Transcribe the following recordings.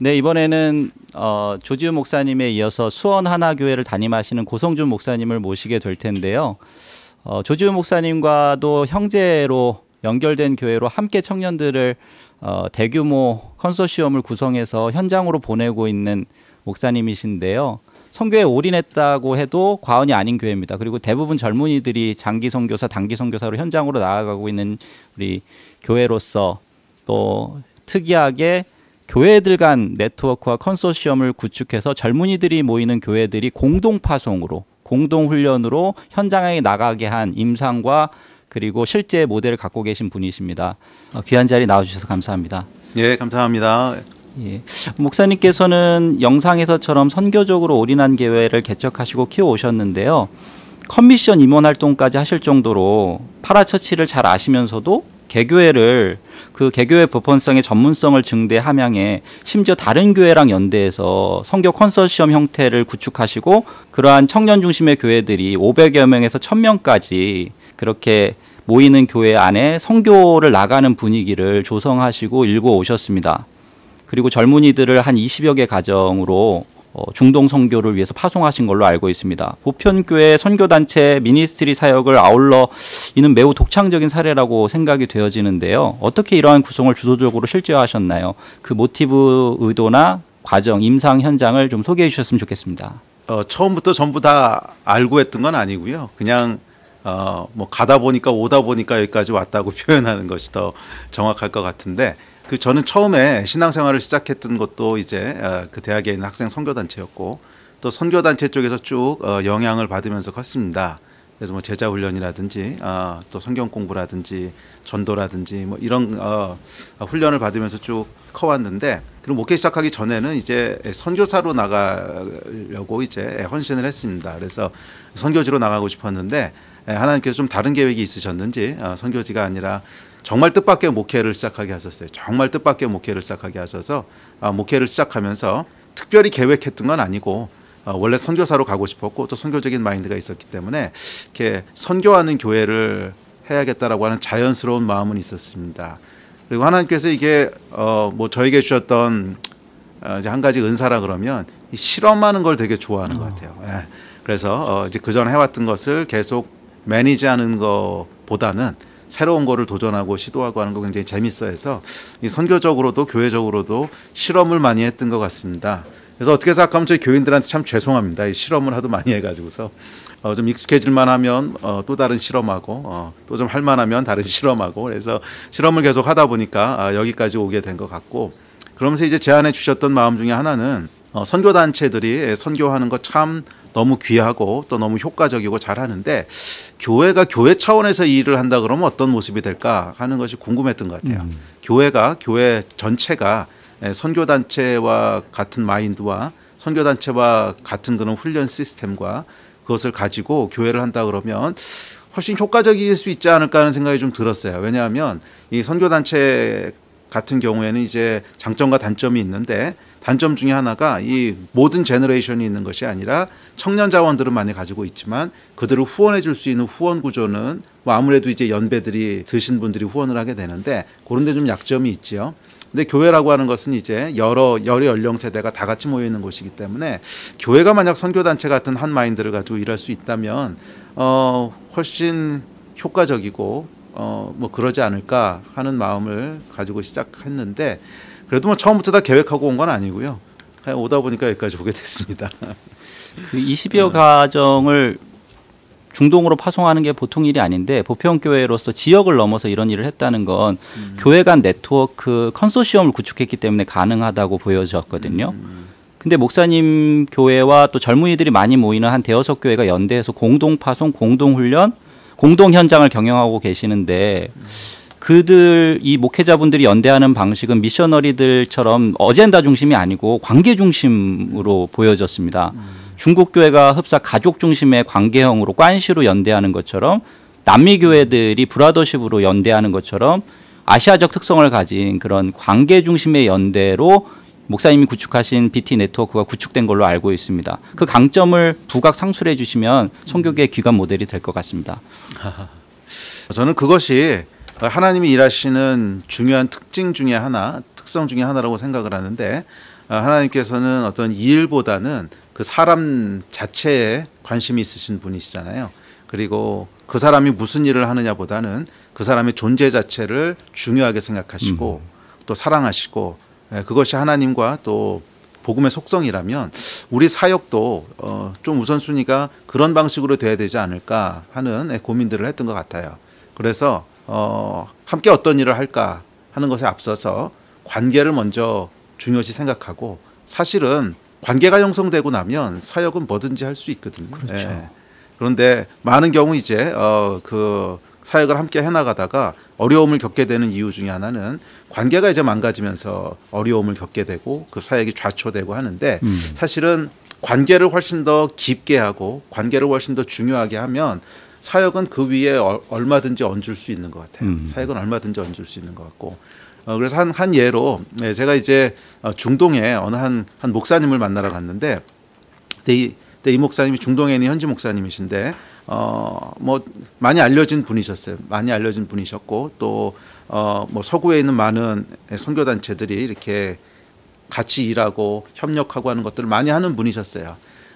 네, 이번에는 조지훈 목사님에 이어서 수원 하나교회를 담임하시는 고성준 목사님을 모시게 될 텐데요. 조지훈 목사님과도 형제로 연결된 교회로 함께 청년들을 대규모 컨소시엄을 구성해서 현장으로 보내고 있는 목사님이신데요. 선교에 올인했다고 해도 과언이 아닌 교회입니다. 그리고 대부분 젊은이들이 장기 선교사, 단기 선교사로 현장으로 나아가고 있는 우리 교회로서 또 특이하게 교회들 간 네트워크와 컨소시엄을 구축해서 젊은이들이 모이는 교회들이 공동 파송으로, 공동 훈련으로 현장에 나가게 한 임상과 그리고 실제 모델을 갖고 계신 분이십니다. 귀한 자리 나와주셔서 감사합니다. 예, 감사합니다. 예. 목사님께서는 영상에서처럼 선교적으로 올인한 교회를 개척하시고 키워오셨는데요. 커미션 임원 활동까지 하실 정도로 파라처치를 잘 아시면서도 개교회를 그 개교회 보편성의 전문성을 증대함양에 심지어 다른 교회랑 연대해서 선교 컨소시엄 형태를 구축하시고 그러한 청년 중심의 교회들이 500여 명에서 1000명까지 그렇게 모이는 교회 안에 선교를 나가는 분위기를 조성하시고 일궈 오셨습니다. 그리고 젊은이들을 한 20여 개 가정으로 중동 선교를 위해서 파송하신 걸로 알고 있습니다. 보편교회 선교단체 미니스트리 사역을 아울러 이는 매우 독창적인 사례라고 생각이 되어지는데요. 어떻게 이러한 구성을 주도적으로 실제화하셨나요? 그 모티브, 의도나 과정, 임상 현장을 좀 소개해 주셨으면 좋겠습니다. 처음부터 전부 다 알고 했던 건 아니고요. 그냥 뭐 가다 보니까 오다 보니까 여기까지 왔다고 표현하는 것이 더 정확할 것 같은데, 저는 처음에 신앙생활을 시작했던 것도 이제 그 대학에 있는 학생 선교단체였고, 또 선교단체 쪽에서 쭉 영향을 받으면서 컸습니다. 그래서 뭐 제자 훈련이라든지 또 성경 공부라든지 전도라든지 뭐 이런 훈련을 받으면서 쭉 커왔는데, 그리고 목회 시작하기 전에는 이제 선교사로 나가려고 이제 헌신을 했습니다. 그래서 선교지로 나가고 싶었는데 하나님께서 좀 다른 계획이 있으셨는지 선교지가 아니라 정말 뜻밖의 목회를 시작하게 하셨어요. 정말 뜻밖의 목회를 시작하게 하셔서 목회를 시작하면서 특별히 계획했던 건 아니고 원래 선교사로 가고 싶었고 또 선교적인 마인드가 있었기 때문에 이렇게 선교하는 교회를 해야겠다라고 하는 자연스러운 마음은 있었습니다. 그리고 하나님께서 이게 뭐 저에게 주셨던 이제 한 가지 은사라 그러면 이 실험하는 걸 되게 좋아하는 것 같아요. 예. 그래서 이제 그전 해왔던 것을 계속 매니지하는 것보다는 새로운 거를 도전하고 시도하고 하는 거 굉장히 재밌어해서 이 선교적으로도 교회적으로도 실험을 많이 했던 것 같습니다. 그래서 어떻게 생각하면 저희 교인들한테 참 죄송합니다. 이 실험을 하도 많이 해가지고서 좀 익숙해질만 하면 또 다른 실험하고 또 좀 할만하면 다른 실험하고, 그래서 실험을 계속 하다 보니까 여기까지 오게 된 것 같고, 그러면서 이제 제안해 주셨던 마음 중에 하나는 선교단체들이 선교하는 거 참 너무 귀하고 또 너무 효과적이고 잘하는데 교회가 교회 차원에서 이 일을 한다 그러면 어떤 모습이 될까 하는 것이 궁금했던 것 같아요. 교회 전체가 선교단체와 같은 마인드와 선교단체와 같은 그런 훈련 시스템과 그것을 가지고 교회를 한다 그러면 훨씬 효과적일 수 있지 않을까 하는 생각이 좀 들었어요. 왜냐하면 이 선교단체 같은 경우에는 이제 장점과 단점이 있는데, 단점 중에 하나가 이 모든 제너레이션이 있는 것이 아니라 청년 자원들은 많이 가지고 있지만 그들을 후원해 줄 수 있는 후원 구조는 뭐 아무래도 이제 연배들이 드신 분들이 후원을 하게 되는데 그런 데 좀 약점이 있죠. 근데 교회라고 하는 것은 이제 여러 연령 세대가 다 같이 모여 있는 곳이기 때문에 교회가 만약 선교단체 같은 한 마인드를 가지고 일할 수 있다면 훨씬 효과적이고 뭐 그러지 않을까 하는 마음을 가지고 시작했는데, 그래도 뭐 처음부터 다 계획하고 온 건 아니고요. 그냥 오다 보니까 여기까지 오게 됐습니다. 그 20여 가정을 중동으로 파송하는 게 보통 일이 아닌데, 보편교회로서 지역을 넘어서 이런 일을 했다는 건 교회 간 네트워크 컨소시엄을 구축했기 때문에 가능하다고 보여졌거든요. 근데 목사님 교회와 또 젊은이들이 많이 모이는 한 대여섯 교회가 연대해서 공동 파송, 공동 훈련, 공동 현장을 경영하고 계시는데, 그들 이 목회자분들이 연대하는 방식은 미셔너리들처럼 어젠다 중심이 아니고 관계 중심으로 보여졌습니다. 중국 교회가 흡사 가족 중심의 관계형으로 관시로 연대하는 것처럼, 남미 교회들이 브라더십으로 연대하는 것처럼 아시아적 특성을 가진 그런 관계 중심의 연대로 목사님이 구축하신 BT 네트워크가 구축된 걸로 알고 있습니다. 그 강점을 부각 상술해 주시면 선교계의 기관 모델이 될 것 같습니다. 저는 그것이 하나님이 일하시는 중요한 특징 중에 하나, 특성 중에 하나라고 생각을 하는데, 하나님께서는 어떤 일보다는 그 사람 자체에 관심이 있으신 분이시잖아요. 그리고 그 사람이 무슨 일을 하느냐보다는 그 사람의 존재 자체를 중요하게 생각하시고 또 사랑하시고 그것이 하나님과 또 복음의 속성이라면 우리 사역도 좀 우선순위가 그런 방식으로 돼야 되지 않을까 하는 고민들을 했던 것 같아요. 그래서 함께 어떤 일을 할까 하는 것에 앞서서 관계를 먼저 중요시 생각하고 사실은 관계가 형성되고 나면 사역은 뭐든지 할 수 있거든요. 그렇죠. 그런데 많은 경우 이제 그 사역을 함께 해나가다가 어려움을 겪게 되는 이유 중에 하나는 관계가 이제 망가지면서 어려움을 겪게 되고 그 사역이 좌초되고 하는데 사실은 관계를 훨씬 더 깊게 하고 관계를 훨씬 더 중요하게 하면 사역은 그 위에 얼마든지 얹을 수 있는 것 같아요. 사역은 얼마든지 얹을 수 있는 것 같고 그래서 한 예로 제가 이제 중동에 어느 한 목사님을 만나러 갔는데 이 목사님이 중동에 있는 현지 목사님이신데 뭐 많이 알려진 분이셨어요. 많이 알려진 분이셨고 또 뭐 서구에 있는 많은 선교 단체들이 이렇게 같이 일하고 협력하고 하는 것들을 많이 하는 분이셨어요.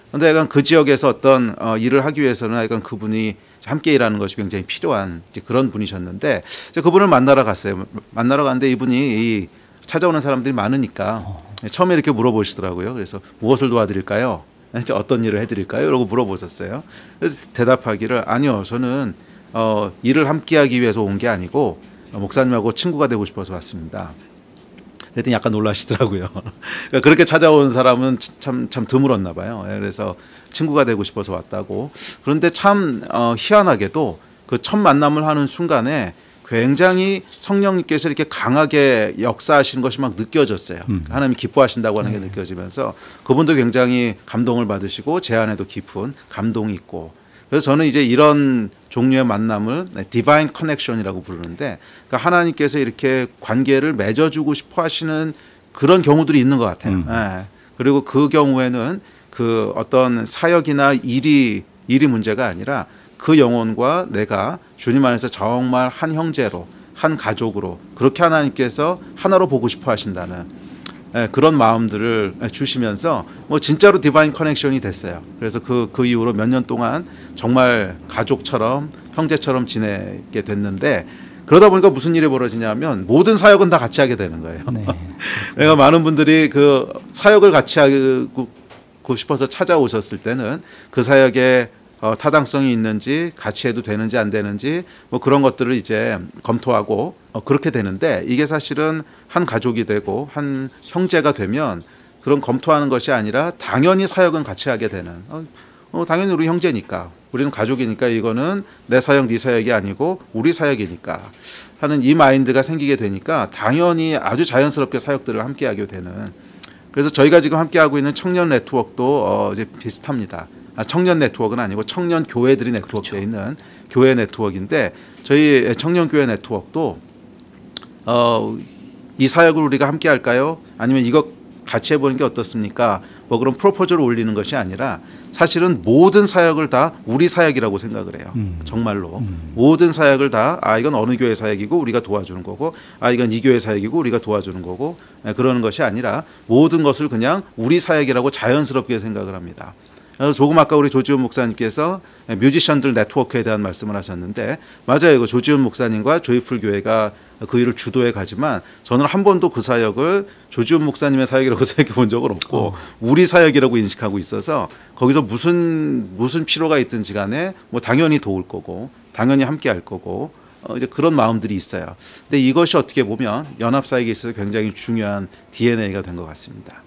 그런데 약간 그 지역에서 어떤 일을 하기 위해서는 약간 그분이 함께 일하는 것이 굉장히 필요한 그런 분이셨는데 제가 그분을 만나러 갔어요. 만나러 갔는데 이분이 찾아오는 사람들이 많으니까 처음에 이렇게 물어보시더라고요. 그래서 무엇을 도와드릴까요? 어떤 일을 해드릴까요? 라고 물어보셨어요. 그래서 대답하기를 아니요, 저는 일을 함께하기 위해서 온 게 아니고 목사님하고 친구가 되고 싶어서 왔습니다. 그랬더니 약간 놀라시더라고요. 그러니까 그렇게 찾아온 사람은 참 드물었나 봐요. 그래서 친구가 되고 싶어서 왔다고. 그런데 참 희한하게도 그 첫 만남을 하는 순간에 굉장히 성령님께서 이렇게 강하게 역사하시는 것이 막 느껴졌어요. 하나님이 기뻐하신다고 하는 게 느껴지면서 그분도 굉장히 감동을 받으시고 제 안에도 깊은 감동이 있고 그래서 저는 이제 이런 종류의 만남을 디바인 커넥션이라고 부르는데 그러니까 하나님께서 이렇게 관계를 맺어주고 싶어 하시는 그런 경우들이 있는 것 같아요. 그리고 그 경우에는 그 어떤 사역이나 일이 문제가 아니라 그 영혼과 내가 주님 안에서 정말 한 형제로 한 가족으로 그렇게 하나님께서 하나로 보고 싶어 하신다는 그런 마음들을 주시면서 뭐 진짜로 디바인 커넥션이 됐어요. 그래서 그 이후로 몇 년 동안 정말 가족처럼 형제처럼 지내게 됐는데 그러다 보니까 무슨 일이 벌어지냐면 모든 사역은 다 같이 하게 되는 거예요. 네. 그러니까 많은 분들이 그 사역을 같이 하고 싶어서 찾아오셨을 때는 그 사역에 타당성이 있는지 같이 해도 되는지 안 되는지 뭐 그런 것들을 이제 검토하고 그렇게 되는데 이게 사실은 한 가족이 되고 한 형제가 되면 그런 검토하는 것이 아니라 당연히 사역은 같이 하게 되는 당연히 우리 형제니까 우리는 가족이니까 이거는 내 사역 네 사역이 아니고 우리 사역이니까 하는 이 마인드가 생기게 되니까 당연히 아주 자연스럽게 사역들을 함께 하게 되는 그래서 저희가 지금 함께 하고 있는 청년 네트워크도 이제 비슷합니다. 청년 네트워크는 아니고 청년 교회들이 네트워크되어 있는 교회 네트워크인데 저희 청년 교회 네트워크도 이 사역을 우리가 함께 할까요? 아니면 이거 같이 해보는 게 어떻습니까? 뭐 그런 프로포즈를 올리는 것이 아니라 사실은 모든 사역을 다 우리 사역이라고 생각을 해요. 정말로 모든 사역을 다 이건 어느 교회 사역이고 우리가 도와주는 거고 이건 이 교회 사역이고 우리가 도와주는 거고 그러는 것이 아니라 모든 것을 그냥 우리 사역이라고 자연스럽게 생각을 합니다. 조금 아까 우리 조지훈 목사님께서 뮤지션들 네트워크에 대한 말씀을 하셨는데 맞아요. 이거 조지훈 목사님과 조이풀 교회가 그 일을 주도해 가지만 저는 한 번도 그 사역을 조지훈 목사님의 사역이라고 생각해 본 적은 없고 우리 사역이라고 인식하고 있어서 거기서 무슨 필요가 있든지 간에 뭐 당연히 도울 거고 당연히 함께 할 거고 이제 그런 마음들이 있어요. 근데 이것이 어떻게 보면 연합 사역에 있어서 굉장히 중요한 DNA가 된 것 같습니다.